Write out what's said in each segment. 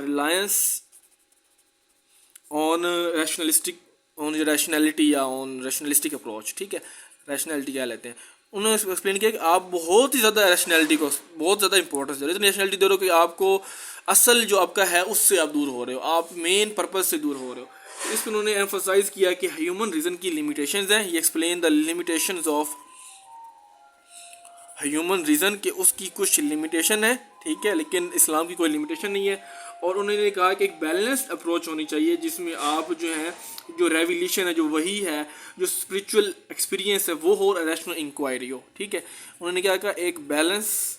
reliance on rationalistic on rationality या on rationalistic approach, ठीक है, रैशनैलिटी क्या लेते हैं, उन्होंने एक्सप्लेन किया कि आप बहुत ही ज़्यादा रैशनैलिटी को बहुत ज़्यादा इंपॉर्टेंस दे रहे हो, इतनी रैशनैलिटी दे रहे हो कि आपको असल जो आपका है उससे आप दूर हो रहे हो, आप मेन पर्पज़ से दूर हो रहे हो। तो इस पर उन्होंने एम्फोसाइज़ किया कि ह्यूमन रीज़न की लिमिटेशंस हैं, ये explain the limitations of human reason के उसकी कुछ लिमिटेशन है, ठीक है, लेकिन इस्लाम की कोई लिमिटेशन नहीं है। और उन्होंने कहा कि एक बैलेंस्ड अप्रोच होनी चाहिए जिसमें आप जो है जो रेवोल्यूशन है, जो वही है, जो स्पिरिचुअल एक्सपीरियंस है वो हो, रैशनल इंक्वायरी हो, ठीक है। उन्होंने क्या कहा, एक बैलेंस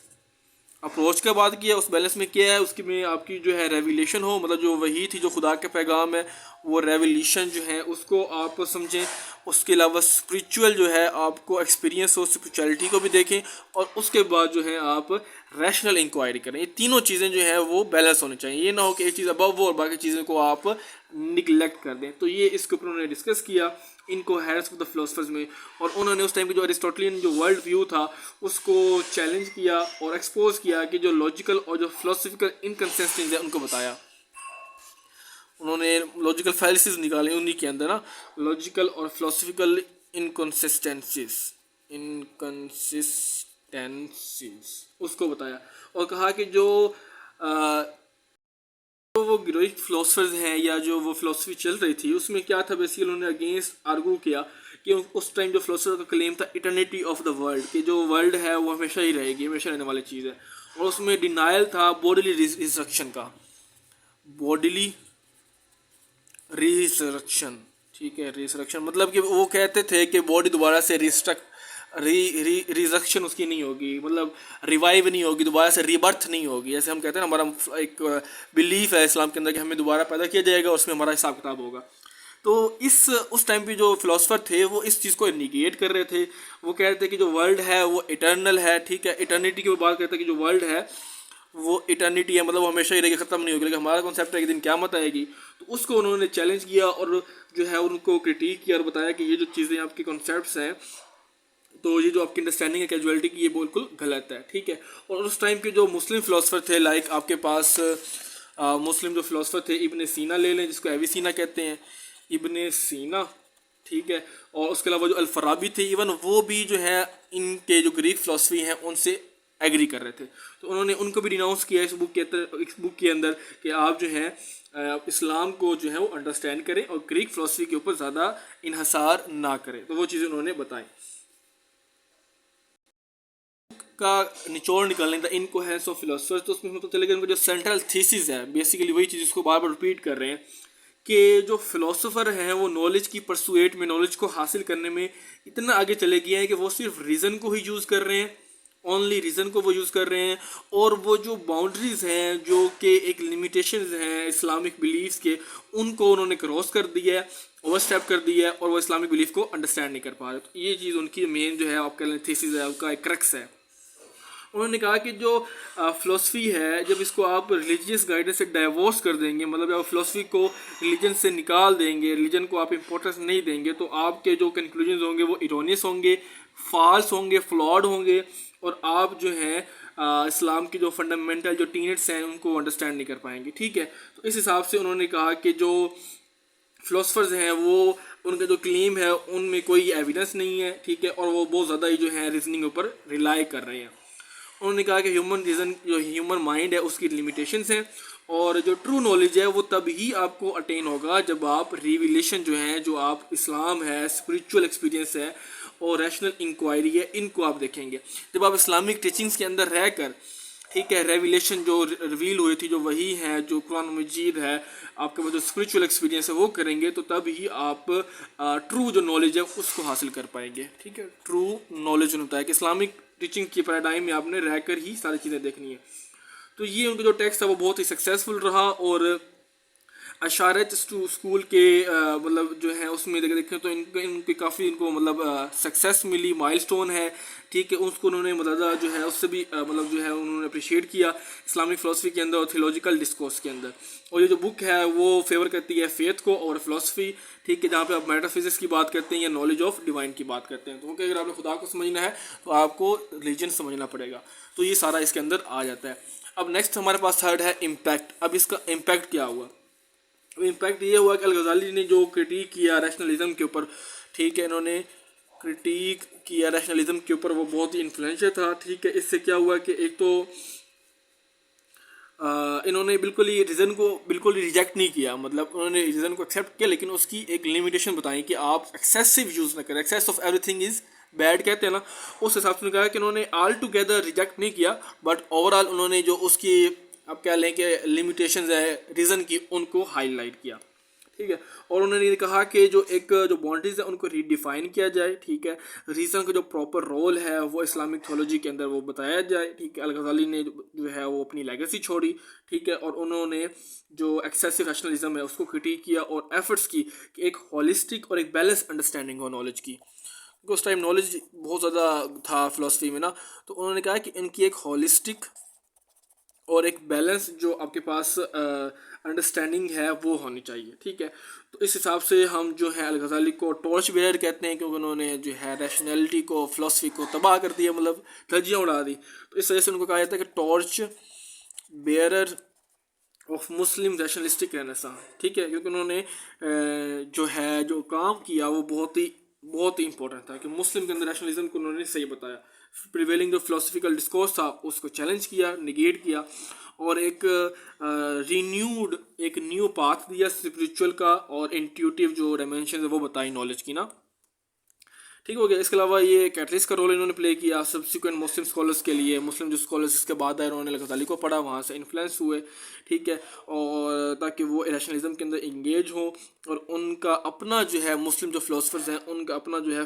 अप्रोच का बात किया, उस बैलेंस में क्या है, उसकी में आपकी जो है रेवोल्यूशन हो, मतलब जो वही थी जो खुदा का पैगाम है वो रेवोल्यूशन जो है उसको आप समझें, उसके अलावा स्पिरिचुअल जो है आपको एक्सपीरियंस हो, स्पिरिचुअलिटी को भी देखें, और उसके बाद जो है आप रैशनल इंक्वायरी करें। ये तीनों चीज़ें जो है वो बैलेंस होनी चाहिए, ये ना हो कि एक चीज़ अबव हो और बाकी चीज़ों को आप निगलेक्ट कर दें। तो ये इसके ऊपर उन्होंने डिस्कस किया इनकोहेरेंस ऑफ द फिलोसफर्स में, और उन्होंने उस टाइम की जो अरिस्टोटलियन जो वर्ल्ड व्यू था उसको चैलेंज किया और एक्सपोज किया कि जो लॉजिकल और जो फिलोसफिकल इनकन्सिस्टेंसीज है उनको बताया। उन्होंने लॉजिकल फैलिसीज निकाले उन्हीं के अंदर ना, लॉजिकल और फिलोसफिकल इनकन्सिस्टेंसीज उसको बताया, और कहा कि जो वो ग्रीक फिलोसफर्स हैं या जो वो फिलोसफी चल रही थी उसमें क्या था, बेसिकली उन्होंने अगेंस्ट आर्गू किया कि उस टाइम जो फिलोसफर का क्लेम था इटर्निटी ऑफ द वर्ल्ड, कि जो वर्ल्ड है वो हमेशा ही रहेगी, हमेशा रहने वाली चीज़ है, और उसमें डिनायल था बॉडीली रिजरेक्शन का, बॉडीली रिसरेक्शन, ठीक है, रिसरेक्शन मतलब कि वो कहते थे कि बॉडी दोबारा से रिजरेक्शन उसकी नहीं होगी, मतलब रिवाइव नहीं होगी, दोबारा से रीबर्थ नहीं होगी। जैसे हम कहते हैं ना, हमारा एक बिलीफ है इस्लाम के अंदर कि हमें दोबारा पैदा किया जाएगा और उसमें हमारा हिसाब किताब होगा। तो उस टाइम पे जो फिलोसफर थे वो इस चीज़ को निगेट कर रहे थे, वो कह रहे थे कि जो वर्ल्ड है वो इटर्नल है, ठीक है, इटर्निटी की वो बात करते हैं कि जो वर्ल्ड है वो इटर्निटी है, मतलब वो हमेशा ही रहेगी, ख़त्म नहीं होगी, लेकिन हमारा कॉन्सेप्ट है कि दिन क़यामत आएगी। तो उसको उन्होंने चैलेंज किया और जो है उनको क्रिटिक किया और बताया कि ये जो चीज़ें आपकी कॉन्सेप्ट्स हैं, तो ये जो आपकी अंडरस्टैंडिंग है कैजुअलिटी की, ये बिल्कुल गलत है, ठीक है। और उस टाइम के जो मुस्लिम फ़िलोसफर थे, लाइक आपके पास मुस्लिम जो फ़िलोसफर थे, इब्न सीना ले लें जिसको एविसीना कहते हैं, इब्न सीना, ठीक है, और उसके अलावा जो अल-फराबी थे, इवन वो भी जो है इनके जो ग्रीक फ़िलोसफी हैं उनसे एग्री कर रहे थे। तो उन्होंने उनको भी डिनाउंस किया इस बुक के अंदर कि आप जो है इस्लाम को जो है वो अंडरस्टैंड करें और ग्रीक फ़िलोसफी के ऊपर ज़्यादा इन्हसार ना करें। तो वो चीज़ें उन्होंने बताई। का निचोड़ निकालने था इनकोहेरेंस ऑफ फिलोसफर्स, तो उसमें पता चलेगा इनका जो सेंट्रल थीसिस है, बेसिकली वही चीज़ इसको बार बार रिपीट कर रहे हैं कि जो फिलोसोफर हैं वो नॉलेज की परसुएट में, नॉलेज को हासिल करने में इतना आगे चले गए हैं कि वो सिर्फ रीज़न को ही यूज़ कर रहे हैं, ओनली रीज़न को वो यूज़ कर रहे हैं, और वो जो बाउंड्रीज़ हैं जो कि एक लिमिटेशंस हैं इस्लामिक बिलीफ्स के, उनको उन्होंने क्रॉस कर दिया है, ओवर स्टेप कर दिया है, और वो इस्लामिक बिलीफ को अंडरस्टैंड नहीं कर पा रहे। तो ये चीज़ उनकी मेन जो है आपका थीसिस है, उनका एक क्रक्स है। उन्होंने कहा कि जो फ़िलोसफी है, जब इसको आप रिलीजियस गाइडेंस से डाइवोर्स कर देंगे, मतलब आप फ़िलोसफी को रिलीजन से निकाल देंगे, रिलीजन को आप इम्पोर्टेंस नहीं देंगे, तो आपके जो कंक्लूजन्स होंगे वो इरोनियस होंगे, फॉल्स होंगे, फ्लॉड होंगे, और आप जो है इस्लाम की जो फंडामेंटल जो टीनेट्स हैं उनको अंडरस्टैंड नहीं कर पाएंगे, ठीक है। तो इस हिसाब से उन्होंने कहा कि जो फ़िलोसफर्स हैं वो उनका जो क्लेम है उनमें कोई एविडेंस नहीं है, ठीक है, और वो बहुत ज़्यादा ही जो है रीजनिंग ऊपर रिलाई कर रहे हैं। उन्होंने कहा कि ह्यूमन रीज़न जो ह्यूमन माइंड है उसकी लिमिटेशंस हैं, और जो ट्रू नॉलेज है वो तब ही आपको अटेन होगा जब आप रिविलेशन जो है, जो आप इस्लाम है, स्पिरिचुअल एक्सपीरियंस है और रैशनल इंक्वायरी है, इनको आप देखेंगे। जब आप इस्लामिक टीचिंग्स के अंदर रह कर, ठीक है, रेविलेशन जो रिवील हुई थी जो वही है, जो कुरान मजीद है, आपके पास जो स्पिरिचुअल एक्सपीरियंस है वो करेंगे, तो तब ही आप ट्रू जो नॉलेज है उसको हासिल कर पाएंगे, ठीक है। ट्रू नॉलेज होता है कि इस्लामिक टीचिंग की पैराडाइम में आपने रह कर ही सारी चीज़ें देखनी है। तो ये उनका जो टेक्स्ट था वो बहुत ही सक्सेसफुल रहा, और अशारत स्कूल के मतलब जो है उसमें देखें तो इनकी काफ़ी इनको मतलब सक्सेस मिली, माइलस्टोन है, ठीक है। उसको उन्होंने मतलब जो है उससे भी मतलब जो है उन्होंने अप्रिशिएट किया इस्लामिक फ़िलोसफी के अंदर और थियोलॉजिकल डिस्कोर्स के अंदर। और ये जो बुक है वो फेवर करती है फेथ को और फ़िलोसफी, ठीक है, जहाँ पे आप मेटाफिजिक्स की बात करते हैं या नॉलेज ऑफ डिवाइन की बात करते हैं। तो क्योंकि अगर आपने खुदा को समझना है तो आपको रिलीजन समझना पड़ेगा, तो ये सारा इसके अंदर आ जाता है। अब नेक्स्ट हमारे पास थर्ड है इम्पैक्ट। अब इसका इम्पैक्ट क्या हुआ, इम्पैक्ट ये हुआ कि अल-गज़ाली ने जो क्रिटिक किया रैशनलिज्म के ऊपर, ठीक है, इन्होंने क्रिटिक किया रैशनलिज्म के ऊपर, वो बहुत ही इन्फ्लुएंशियल था, ठीक है। इससे क्या हुआ कि एक तो इन्होंने बिल्कुल ही रीज़न को बिल्कुल ही रिजेक्ट नहीं किया, मतलब उन्होंने रीज़न को एक्सेप्ट किया, लेकिन उसकी एक लिमिटेशन बताई कि आप एक्सेसिव यूज़ ना करें, excess of everything is bad कहते हैं ना, उस हिसाब से कहा कि उन्होंने ऑल टुगेदर रिजेक्ट नहीं किया, बट ओवरऑल उन्होंने जो उसकी आप क्या लें कि लिमिटेशंस है रीज़न की, उनको हाईलाइट किया, ठीक है। और उन्होंने ये कहा कि जो बाउंड्रीज है उनको रीडिफाइन किया जाए, ठीक है। रीज़न का जो प्रॉपर रोल है वो इस्लामिक थियोलॉजी के अंदर वो बताया जाए, ठीक है। अल-गज़ाली ने जो है वो अपनी लेगेसी छोड़ी, ठीक है, और उन्होंने जो एक्सेसिव रैशनलिज्म है उसको क्रिटिक किया और एफर्ट्स की कि एक होलिस्टिक और एक बैलेंस अंडरस्टैंडिंग हो नॉलेज की, क्योंकि उस टाइम नॉलेज बहुत ज़्यादा था फ़िलासफ़ी में ना, तो उन्होंने कहा कि इनकी एक होलिस्टिक और एक बैलेंस जो आपके पास अंडरस्टैंडिंग है वो होनी चाहिए, ठीक है। तो इस हिसाब से हम जो है अल-गज़ाली को टॉर्च बेयर कहते हैं, क्योंकि उन्होंने जो है रैशनैलिटी को, फ़िलासफ़ी को तबाह कर दिया, मतलब धज्जियाँ उड़ा दी। तो इस वजह से उनको कहा जाता है कि torch bearer of Muslim rationalistic renaissance, ठीक है, क्योंकि उन्होंने जो काम किया वो बहुत ही इंपॉर्टेंट था कि मुस्लिम के अंदर रैशनलिज्म को उन्होंने सही बताया, प्रिवेलिंग जो फिलोसफिकल डिस्कोर्स था उसको चैलेंज किया, निगेट किया, और एक रीन्यूड एक न्यू पाथ दिया स्पिरिचुअल का, और इंट्यूटिव जो डायमेंशन है वो बताई नॉलेज की ना, ठीक हो गया। इसके अलावा ये कैटलिस्ट का रोल इन्होंने प्ले किया सब्सिक्वेंट मुस्लिम स्कॉलर्स के लिए, मुस्लिम जो स्कॉलर्स इसके बाद आए उन्होंने अल-गज़ाली को पढ़ा, वहाँ से इन्फ्लुएंस हुए, ठीक है, और ताकि वो रैशनलिज्म के अंदर इंगेज हो, और उनका अपना जो है मुस्लिम जो फ़िलासफ़र्स हैं उनका अपना जो है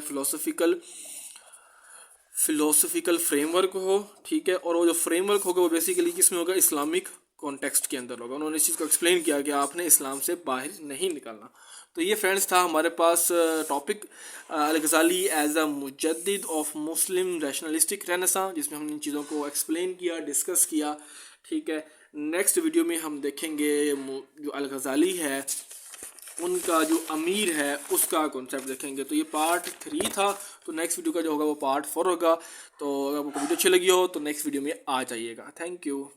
फ़िलोसफिकल फ्रेमवर्क हो, ठीक है। और वो जो फ्रेमवर्क होगा वो बेसिकली किसमें होगा, इस्लामिक कॉन्टेक्स्ट के अंदर होगा। उन्होंने इस चीज़ को एक्सप्लेन किया कि आपने इस्लाम से बाहर नहीं निकलना। तो ये फ्रेंड्स था हमारे पास टॉपिक अल-गज़ाली एज अ मुजद्दिद ऑफ मुस्लिम रैशनलिस्टिक रेनेसां, जिसमें हमने इन चीज़ों को एक्सप्लेन किया, डिस्कस किया, ठीक है। नेक्स्ट वीडियो में हम देखेंगे जो अल-गज़ाली है उनका जो अमीर है उसका कॉन्सेप्ट देखेंगे। तो ये पार्ट 3 था, तो नेक्स्ट वीडियो का जो होगा वो पार्ट 4 होगा। तो अगर आपको वीडियो अच्छी लगी हो तो नेक्स्ट वीडियो में आ जाइएगा। Thank you.